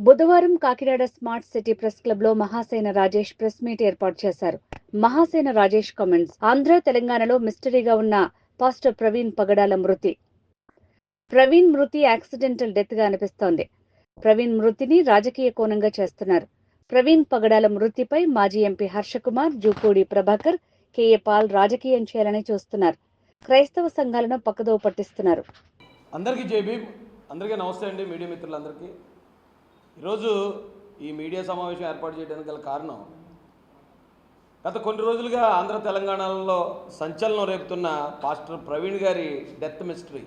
బుధవారం Kakinada smart city press club లో Mahasena Rajesh press meet ఏర్పాటు చేశారు. మహాసేన రాజేష్ కామెంట్స్. ఆంధ్ర తెలంగాణలో మిస్టరీగా ఉన్న పాస్టర్ ప్రవీణ్ పగడాల మృతి. ప్రవీణ్ మృతి యాక్సిడెంటల్ డెత్ గా అనిపిస్తోంది. ప్రవీణ్ మృతిని రాజకీయ కోణంగా చేస్తున్నారు. ప్రవీణ్ పగడాల మృతిపై మాజీ MP Harshakumar, Jupudi Prabhakar, K A Paul రాజకీయం చేయాలని చూస్తున్నారు. క్రైస్తవ సంఘాలను పక్కదోవ పట్టిస్తున్నారు. అందరికీ జేబీ, అందరికీ నమస్తే అండి. మీడియా మిత్రులందరికీ ఈరోజు ఈ మీడియా సమావేశం ఏర్పాటు చేయడానికి గల కారణం, గత కొన్ని రోజులుగా ఆంధ్ర తెలంగాణలో సంచలనం రేపుతున్న పాస్టర్ ప్రవీణ్ గారి డెత్ మిస్టరీ.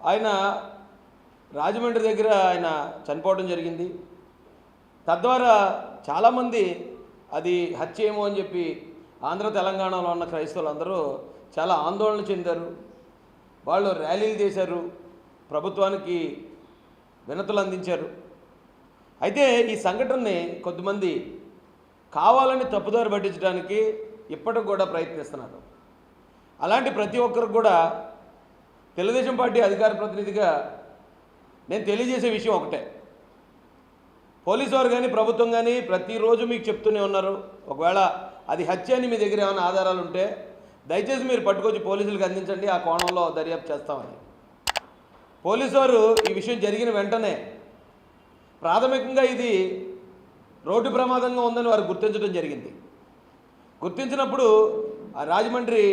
ఆయన రాజమండ్రి దగ్గర ఆయన చనిపోవడం జరిగింది. తద్వారా చాలామంది అది హత్య ఏమో అని చెప్పి ఆంధ్ర తెలంగాణలో ఉన్న క్రైస్తవులందరూ చాలా ఆందోళన చెందారు. వాళ్ళు ర్యాలీలు చేశారు, ప్రభుత్వానికి వినతులు అందించారు. అయితే ఈ సంఘటనని కొద్దిమంది కావాలని తప్పుదారి పట్టించడానికి ఇప్పటికి కూడా ప్రయత్నిస్తున్నారు. అలాంటి ప్రతి ఒక్కరికి కూడా తెలుగుదేశం పార్టీ అధికార ప్రతినిధిగా నేను తెలియజేసే విషయం ఒకటే. పోలీసు వారు కానీ ప్రభుత్వం కానీ ప్రతిరోజు మీకు చెప్తూనే ఉన్నారు, ఒకవేళ అది హత్య అని మీ దగ్గర ఏమైనా ఆధారాలు ఉంటే దయచేసి మీరు పట్టుకొచ్చి పోలీసులకు అందించండి, ఆ కోణంలో దర్యాప్తు చేస్తామని. పోలీసు వారు ఈ విషయం జరిగిన వెంటనే ప్రాథమికంగా ఇది రోడ్డు ప్రమాదంగా ఉందని వారు గుర్తించడం జరిగింది. గుర్తించినప్పుడు ఆ రాజమండ్రి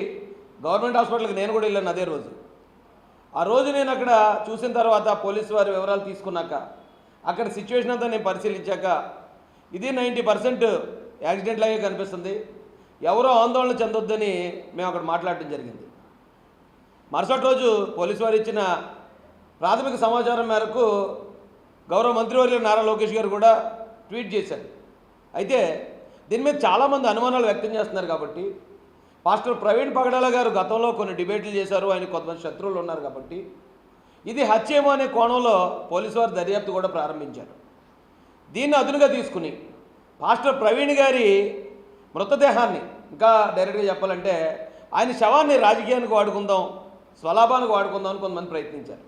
గవర్నమెంట్ హాస్పిటల్కి నేను కూడా వెళ్ళాను అదే రోజు. ఆ రోజు నేను అక్కడ చూసిన తర్వాత పోలీసు వారి వివరాలు తీసుకున్నాక అక్కడ సిచ్యువేషన్ అంతా నేను పరిశీలించాక ఇది 90% యాక్సిడెంట్ లాగే కనిపిస్తుంది, ఎవరో ఆందోళన చెందొద్దని మేము అక్కడ మాట్లాడటం జరిగింది. మరుసటి రోజు పోలీసు వారు ఇచ్చిన ప్రాథమిక సమాచారం మేరకు గౌరవ మంత్రివర్యులు నారా లోకేష్ గారు కూడా ట్వీట్ చేశారు. అయితే దీని మీద చాలామంది అనుమానాలు వ్యక్తం చేస్తున్నారు. కాబట్టి పాస్టర్ ప్రవీణ్ పగడాల గారు గతంలో కొన్ని డిబేట్లు చేశారు, ఆయన కొంతమంది శత్రువులు ఉన్నారు. కాబట్టి ఇది హత్యేమో అనే కోణంలో పోలీసు వారు దర్యాప్తు కూడా ప్రారంభించారు. దీన్ని అదునుగా తీసుకుని పాస్టర్ ప్రవీణ్ గారి మృతదేహాన్ని, ఇంకా డైరెక్ట్గా చెప్పాలంటే ఆయన శవాన్ని రాజకీయానికి వాడుకుందాం, స్వలాభానికి వాడుకుందాం అని కొంతమంది ప్రయత్నించారు.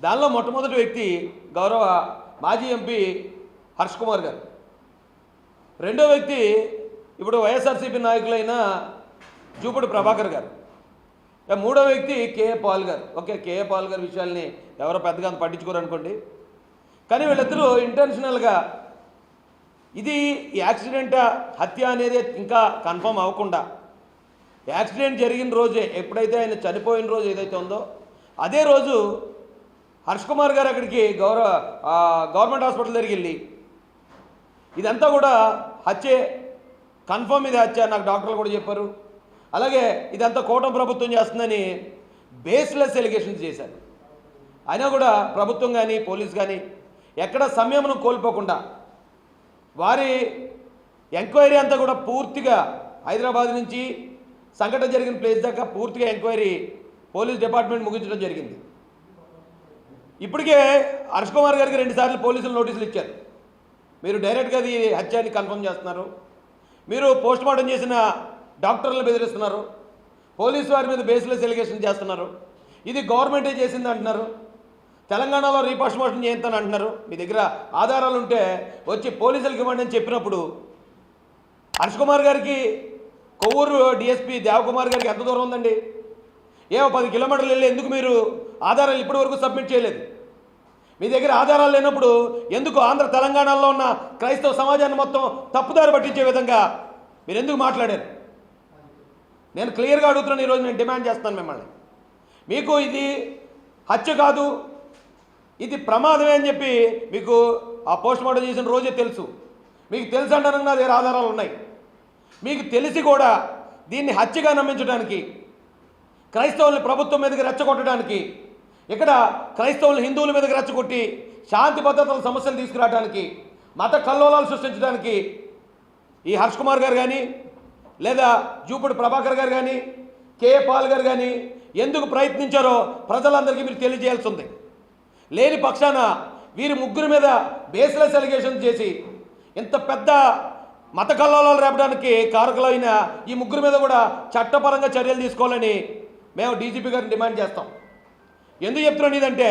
దానిలో మొట్టమొదటి వ్యక్తి గౌరవ మాజీ ఎంపీ హర్షకుమార్ గారు. రెండో వ్యక్తి ఇప్పుడు వైఎస్ఆర్సీపీ నాయకులైన జూపూడి ప్రభాకర్ గారు. మూడో వ్యక్తి కేఏ పాల్ గారు. ఓకే, కేఏ పాల్ గారి విషయాల్ని ఎవరో పెద్దగా పట్టించుకోరు అనుకోండి, కానీ వీళ్ళిద్దరూ ఇంటెన్షనల్గా ఇది యాక్సిడెంట్ హత్య అనేది ఇంకా కన్ఫర్మ్ అవ్వకుండా యాక్సిడెంట్ జరిగిన రోజే, ఎప్పుడైతే ఆయన చనిపోయిన రోజు ఏదైతే ఉందో అదే రోజు హర్షకుమార్ గారు అక్కడికి గవర్నమెంట్ హాస్పిటల్ దగ్గరికి వెళ్ళి ఇదంతా కూడా హత్యే, కన్ఫర్మ్ ఇది హత్య, నాకు డాక్టర్లు కూడా చెప్పారు, అలాగే ఇదంతా కూటమి ప్రభుత్వం చేస్తుందని బేస్లెస్ ఎలిగేషన్స్ చేశారు. అయినా కూడా ప్రభుత్వం కానీ పోలీస్ కానీ ఎక్కడ సంయమనం కోల్పోకుండా వారి ఎంక్వైరీ అంతా కూడా పూర్తిగా హైదరాబాద్ నుంచి సంఘటన జరిగిన ప్లేస్ దాకా పూర్తిగా ఎంక్వైరీ పోలీస్ డిపార్ట్మెంట్ ముగించడం జరిగింది. ఇప్పటికే హర్షకుమార్ గారికి 2 సార్లు పోలీసులు నోటీసులు ఇచ్చారు. మీరు డైరెక్ట్గా అది హత్యాన్ని కన్ఫర్మ్ చేస్తున్నారు, మీరు పోస్ట్ మార్టం చేసిన డాక్టర్లను బెదిరిస్తున్నారు, పోలీసు వారి మీద బేస్లెస్ ఎలిగేషన్ చేస్తున్నారు, ఇది గవర్నమెంటే చేసింది అంటున్నారు, తెలంగాణలో రీపోస్ట్ మార్టం చేస్తాను అంటున్నారు, మీ దగ్గర ఆధారాలు ఉంటే వచ్చి పోలీసులకు ఇవ్వండి అని చెప్పినప్పుడు హర్షకుమార్ గారికి కొవ్వూరు డిఎస్పీ దేవకుమార్ గారికి ఎంత దూరం ఉందండి? 10 కిలోమీటర్లు వెళ్ళి ఎందుకు మీరు ఆధారాలు ఇప్పటి వరకు సబ్మిట్ చేయలేదు? మీ దగ్గర ఆధారాలు లేనప్పుడు ఎందుకు ఆంధ్ర తెలంగాణలో ఉన్న క్రైస్తవ సమాజాన్ని మొత్తం తప్పుదారి పట్టించే విధంగా మీరు ఎందుకు మాట్లాడారు? నేను క్లియర్గా అడుగుతున్నాను, ఈరోజు నేను డిమాండ్ చేస్తాను మిమ్మల్ని. మీకు ఇది హత్య కాదు, ఇది ప్రమాదమే అని చెప్పి మీకు ఆ పోస్ట్ మార్టం చేసిన రోజే తెలుసు. మీకు తెలుసు అంటానికి నా దగ్గర ఆధారాలు ఉన్నాయి. మీకు తెలిసి కూడా దీన్ని హత్యగా నమ్మించడానికి, క్రైస్తవుల్ని ప్రభుత్వం మీదకి రెచ్చగొట్టడానికి, ఇక్కడ క్రైస్తవులు హిందువుల మీదకి రెచ్చగొట్టి శాంతి భద్రతల సమస్యలు తీసుకురావడానికి, మత కల్లోలాలు సృష్టించడానికి ఈ హర్షకుమార్ గారు కానీ లేదా జూపూడి ప్రభాకర్ గారు కానీ కేఏ పాల్ గారు కానీ ఎందుకు ప్రయత్నించారో ప్రజలందరికీ మీరు తెలియజేయాల్సి ఉంది. లేని పక్షాన వీరి ముగ్గురు మీద బేస్లెస్ ఎలిగేషన్ చేసి ఇంత పెద్ద మత కల్లోలాలు రేపడానికి కారకులైన ఈ ముగ్గురు మీద కూడా చట్టపరంగా చర్యలు తీసుకోవాలని మేము డీజీపీ గారిని డిమాండ్ చేస్తాం. ఎందుకు చెప్తున్నాను ఇదంటే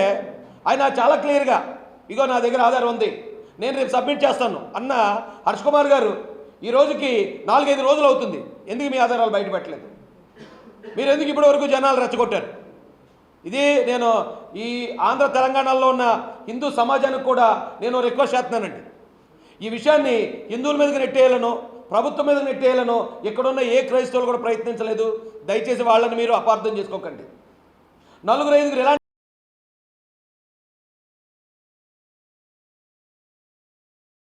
ఆయన చాలా క్లియర్గా ఇగో నా దగ్గర ఆధారం ఉంది, నేను రేపు సబ్మిట్ చేస్తాను అన్న హర్ష్ కుమార్ గారు ఈ రోజుకి 4-5 రోజులు అవుతుంది. ఎందుకు మీ ఆధారాలు బయట పెట్టలేదు? మీరు ఎందుకు ఇప్పటి వరకు జనాలు రెచ్చగొట్టారు? ఇది నేను ఈ ఆంధ్ర తెలంగాణలో ఉన్న హిందూ సమాజానికి కూడా నేను రిక్వెస్ట్ చేస్తున్నానండి. ఈ విషయాన్ని హిందువుల మీదకి నెట్టేయాలను, ప్రభుత్వం మీద నెట్టేయాలను ఇక్కడున్న ఏ క్రైస్తవులు కూడా ప్రయత్నించలేదు. దయచేసి వాళ్ళని మీరు అపార్థం చేసుకోకండి. 4-5 ఇలాంటి